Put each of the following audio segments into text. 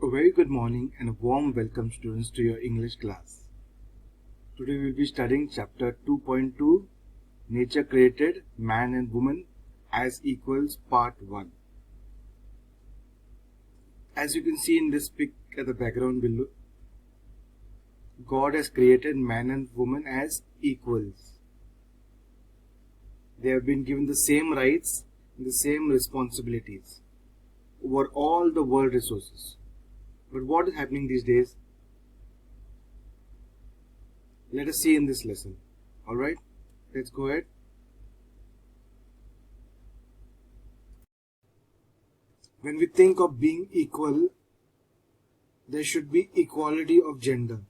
A very good morning and a warm welcome, students, to your English class. Today we will be studying Chapter 2.2, Nature Created Man and Woman as Equals, Part 1. As you can see in this pic at the background below, God has created man and woman as equals. They have been given the same rights and the same responsibilities over all the world resources. But what is happening these days? Let us see in this lesson. Alright, let's go ahead. When we think of being equal, there should be equality of gender.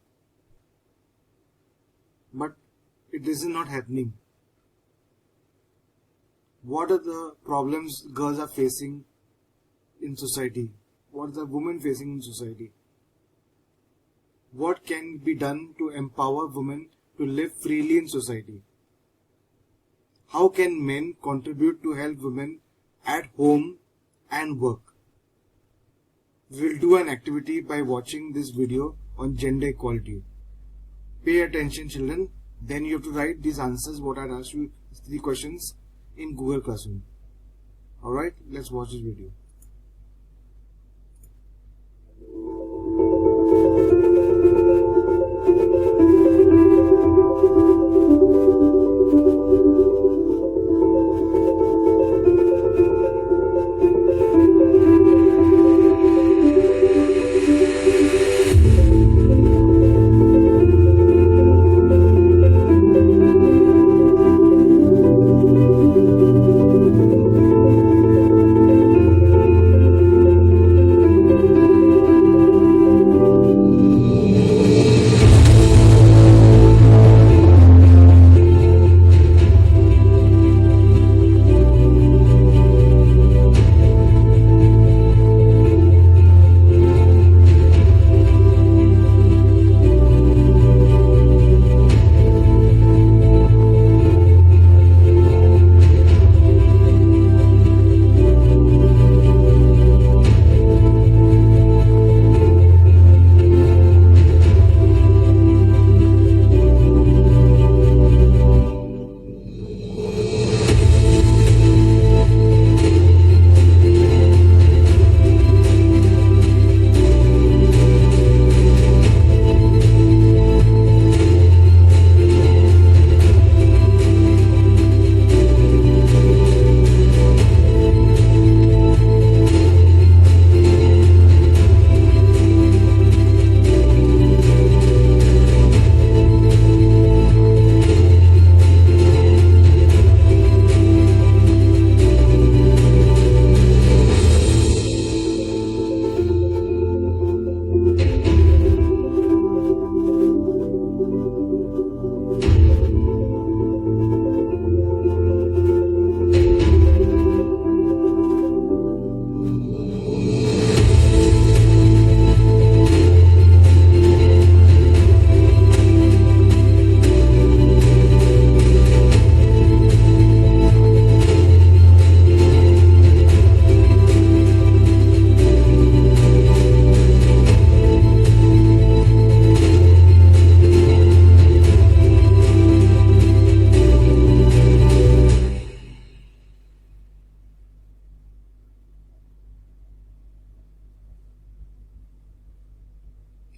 But it is not happening. What are the problems girls are facing in society? What are the women facing in society? What can be done to empower women to live freely in society? How can men contribute to help women at home and work? We will do an activity by watching this video on gender equality. Pay attention, children. Then you have to write these answers, what I asked you, 3 questions in Google Classroom. Alright, let's watch this video.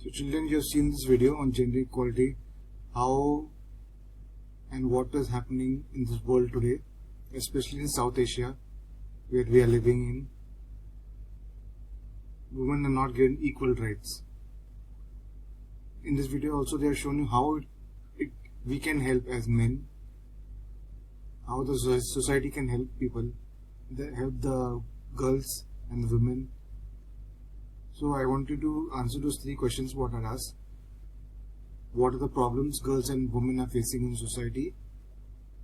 So children, you have seen this video on gender equality, how and what is happening in this world today, especially in South Asia, where we are living in. Women are not given equal rights. In this video also they have shown you how we can help as men, how the society can help people, help the girls and the women. So I want you to answer those 3 questions what I asked. What are the problems girls and women are facing in society?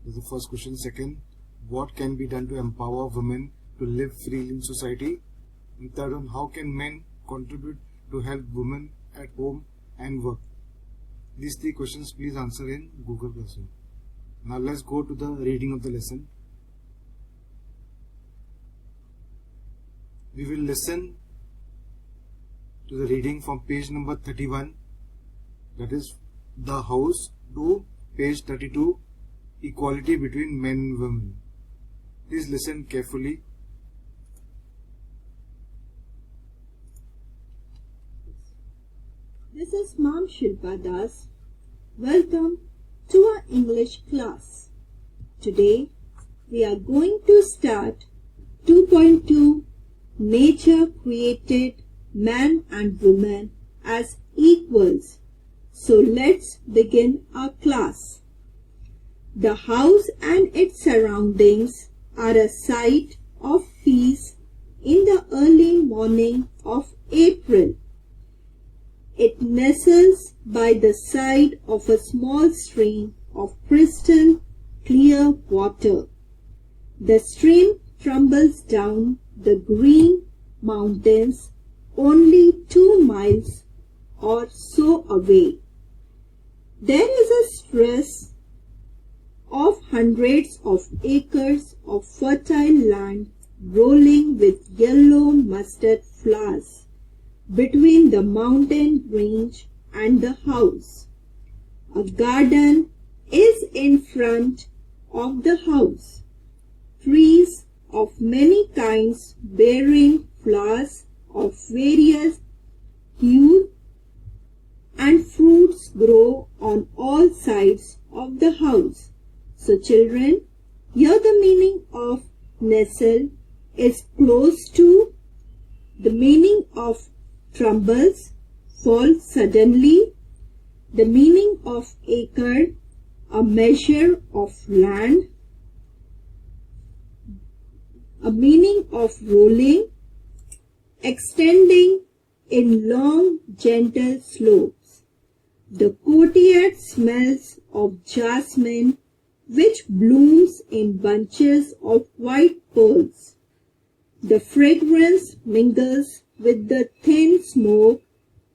That's the first question. Second, what can be done to empower women to live freely in society? And third one, how can men contribute to help women at home and work? These 3 questions please answer in Google Classroom. Now let's go to the reading of the lesson. We will listen to the reading from page number 31, that is the house, to page 32, equality between men and women. Please listen carefully. This is Mom Shilpa Das. Welcome to our English class. Today we are going to start 2.2. Nature created man and woman as equals. So let's begin our class. The house and its surroundings are a sight of peace in the early morning of April. It nestles by the side of a small stream of crystal clear water. The stream tumbles down the green mountains only 2 miles or so away. There is a stress of hundreds of acres of fertile land rolling with yellow mustard flowers between the mountain range and the house. A garden is in front of the house. Trees of many kinds bearing flowers of various hues and fruits grow on all sides of the house. So children, here the meaning of nestle is close to. The meaning of trembles, fall suddenly. The meaning of acre, a measure of land. A meaning of rolling, extending in long gentle slopes. The courtyard smells of jasmine, which blooms in bunches of white pearls. The fragrance mingles with the thin smoke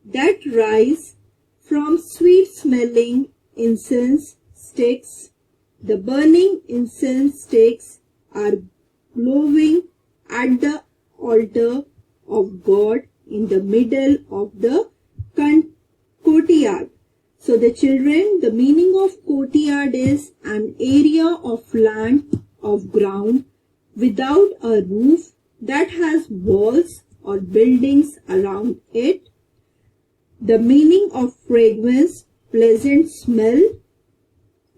that rises from sweet-smelling incense sticks. The burning incense sticks are glowing at the altar of God in the middle of the courtyard. So the children, the meaning of courtyard is an area of land, of ground, without a roof that has walls or buildings around it. The meaning of fragrance, pleasant smell.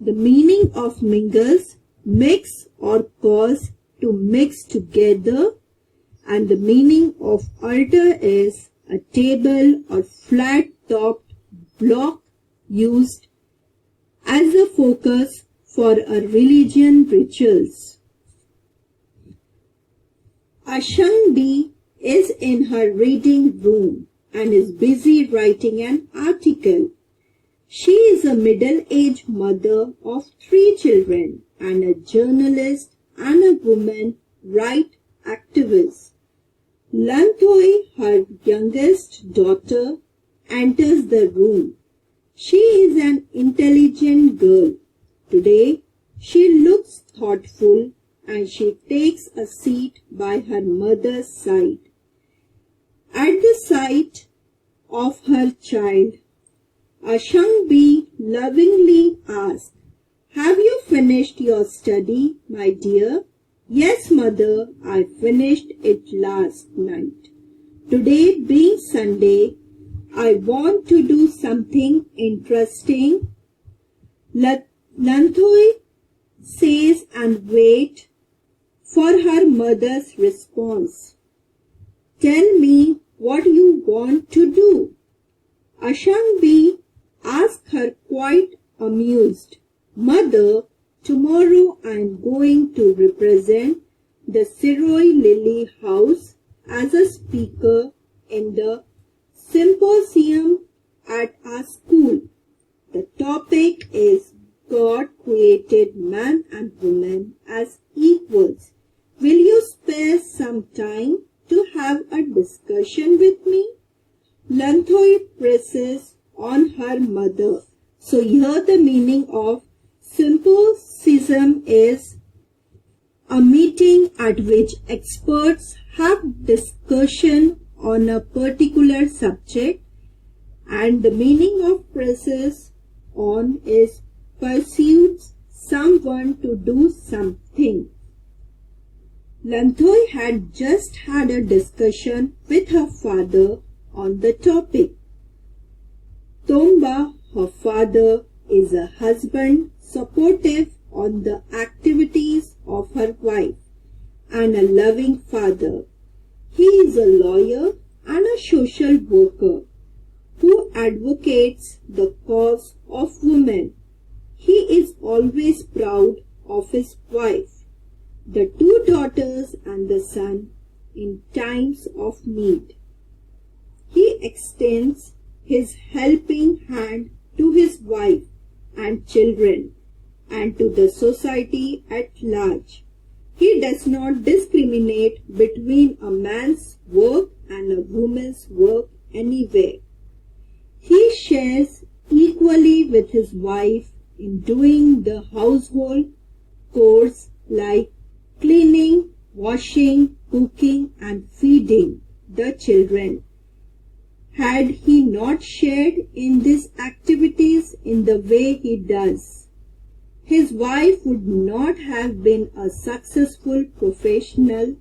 The meaning of mingles, mix or cause to mix together. And the meaning of altar is a table or flat-topped block used as a focus for a religion rituals. Ashangbi is in her reading room and is busy writing an article. She is a middle-aged mother of 3 children and a journalist and a woman rights activist. Lanthoi, her youngest daughter, enters the room. She is an intelligent girl. Today, she looks thoughtful and she takes a seat by her mother's side. At the sight of her child, Ashangbi lovingly asks, "Have you finished your study, my dear?" "Yes, mother, I finished it last night. Today being Sunday, I want to do something interesting." Lanthoi says and wait for her mother's response. "Tell me what you want to do." Ashangbi asks her quite amused, "Mother, tomorrow I am going to represent the Siroi Lily House as a speaker in the symposium at our school. The topic is God created man and woman as equals. Will you spare some time to have a discussion with me?" Lanthoi presses on her mother. So here the meaning of symposium is a meeting at which experts have discussion on a particular subject, and the meaning of presses on is pursues someone to do something. Lanthoy had just had a discussion with her father on the topic. Tomba, her father, is a husband supportive on the activities of her wife and a loving father. He is a lawyer and a social worker who advocates the cause of women. He is always proud of his wife, the two daughters and the son in times of need. He extends his helping hand to his wife and children and to the society at large. He does not discriminate between a man's work and a woman's work anywhere. He shares equally with his wife in doing the household chores like cleaning, washing, cooking, and feeding the children. Had he not shared in these activities in the way he does, his wife would not have been a successful professional.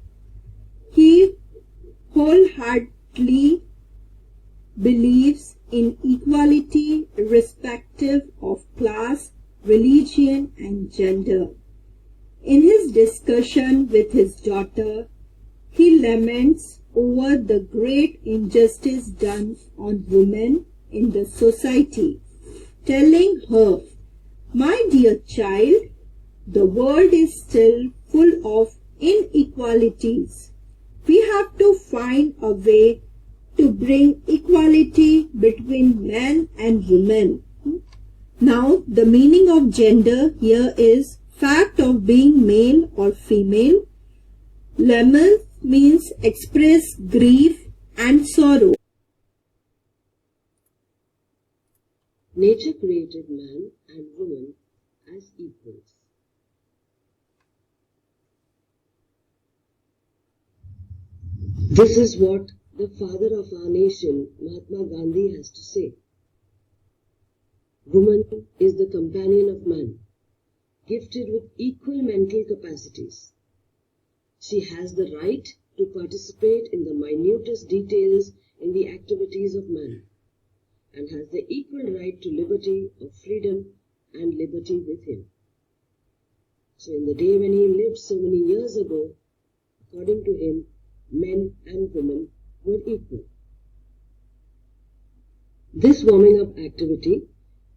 He wholeheartedly believes in equality irrespective of class, religion, and gender. In his discussion with his daughter, he laments over the great injustice done on women in the society, telling her, "My dear child, the world is still full of inequalities. We have to find a way to bring equality between men and women." Now, the meaning of gender here is fact of being male or female. Lemon means express grief and sorrow. Nature created man and woman as equals. This is what the father of our nation, Mahatma Gandhi, has to say. Woman is the companion of man, gifted with equal mental capacities. She has the right to participate in the minutest details in the activities of man, and has the equal right to liberty of freedom and liberty with him. So in the day when he lived so many years ago, according to him, men and women were equal. This warming up activity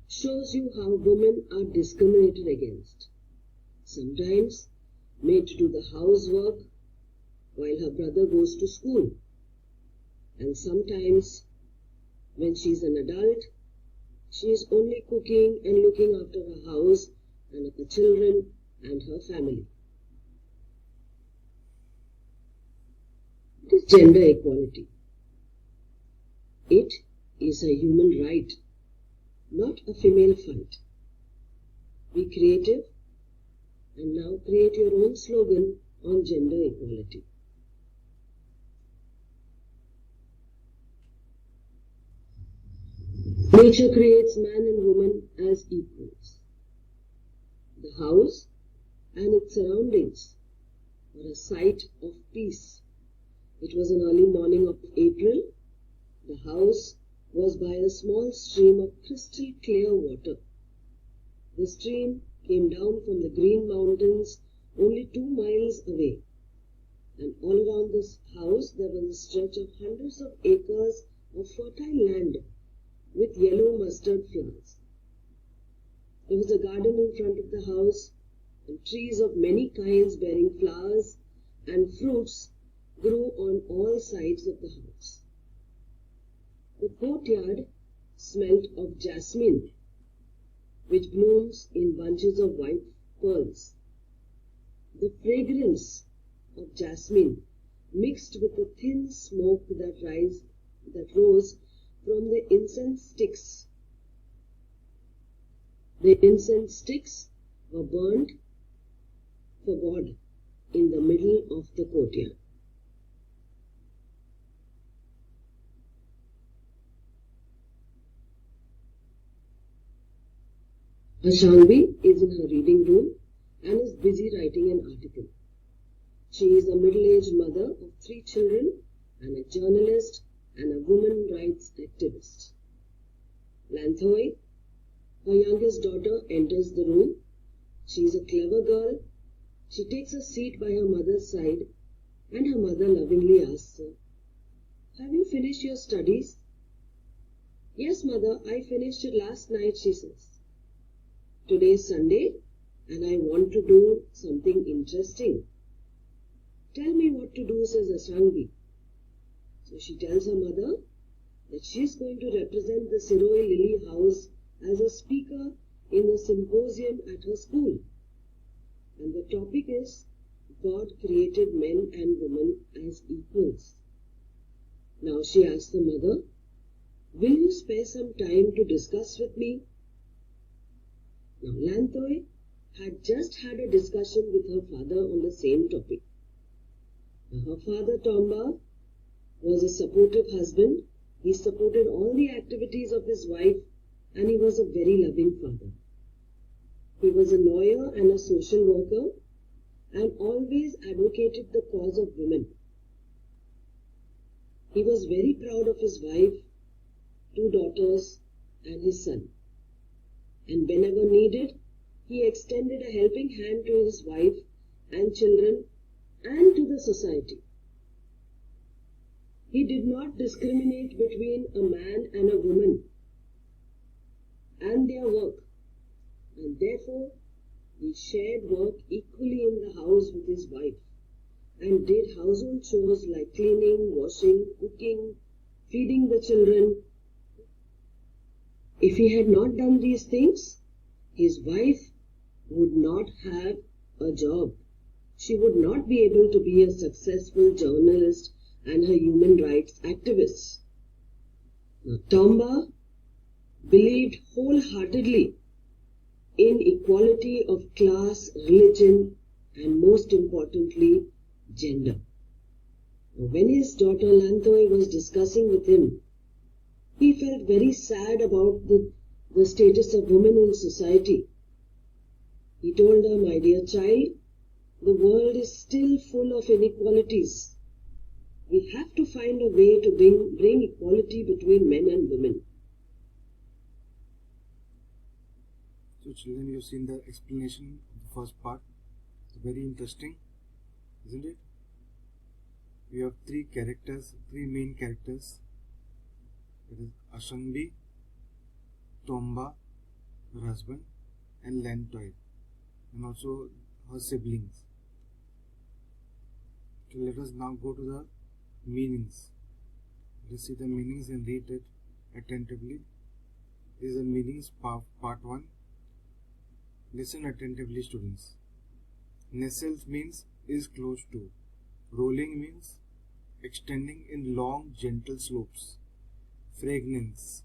shows you how women are discriminated against. Sometimes made to do the housework while her brother goes to school, and sometimes when she is an adult, she is only cooking and looking after her house and her children and her family. It is gender equality. It is a human right, not a female fight. Be creative and now create your own slogan on gender equality. Nature creates man and woman as equals. The house and its surroundings were a site of peace. It was an early morning of April. The house was by a small stream of crystal clear water. The stream came down from the green mountains only 2 miles away, and all around this house there was a stretch of hundreds of acres of fertile land with yellow mustard flowers. There was a garden in front of the house, and trees of many kinds bearing flowers and fruits grew on all sides of the house. The courtyard smelt of jasmine, which blooms in bunches of white pearls. The fragrance of jasmine mixed with the thin smoke that rose from the incense sticks. The incense sticks were burned for God in the middle of the courtyard. Ashangvi is in her reading room and is busy writing an article. She is a middle-aged mother of 3 children and a journalist and a women rights activist. Lanthoi, her youngest daughter, enters the room. She is a clever girl. She takes a seat by her mother's side and her mother lovingly asks her, "Have you finished your studies?" "Yes, mother, I finished it last night," she says. "Today is Sunday and I want to do something interesting." "Tell me what to do," says Ashangvi. So she tells her mother that she is going to represent the Siroi Lily House as a speaker in a symposium at her school. And the topic is God created men and women as equals. Now she asks the mother, "Will you spare some time to discuss with me?" Now Lanthoi had just had a discussion with her father on the same topic. Now, her father Tomba was a supportive husband. He supported all the activities of his wife and he was a very loving father. He was a lawyer and a social worker and always advocated the cause of women. He was very proud of his wife, 2 daughters and his son. And whenever needed, he extended a helping hand to his wife and children and to the society. He did not discriminate between a man and a woman and their work, and therefore he shared work equally in the house with his wife and did household chores like cleaning, washing, cooking, feeding the children. If he had not done these things, his wife would not have a job. She would not be able to be a successful journalist and a human rights activist. Now, Tomba believed wholeheartedly in equality of class, religion, and most importantly, gender. Now, when his daughter Lanthoi was discussing with him, he felt very sad about the status of women in society. He told her, "My dear child, the world is still full of inequalities. We have to find a way to bring equality between men and women." So children, you've seen the explanation of the first part. It's very interesting, isn't it? We have 3 characters, 3 main characters. It is Ashangvi, Tomba, her husband, and Lanthoi, and also her siblings. So let us now go to the meanings. Let's see the meanings and read it attentively. This is the meanings part 1. Listen attentively, students. Nestles means is close to. Rolling means extending in long, gentle slopes. Fragrance,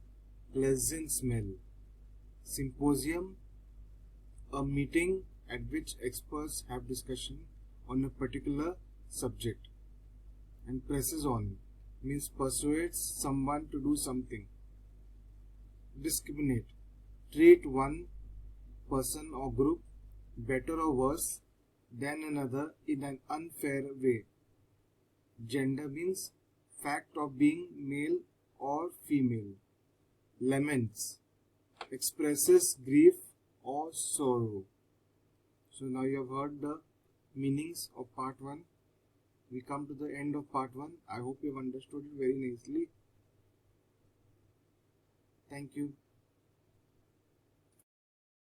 pleasant smell. Symposium, a meeting at which experts have discussion on a particular subject. And presses on means persuades someone to do something. Discriminate, treat one person or group better or worse than another in an unfair way. Gender means fact of being male or female. Laments, expresses grief or sorrow. So now you have heard the meanings of part 1. We come to the end of part 1. I hope you have understood it very nicely. Thank you.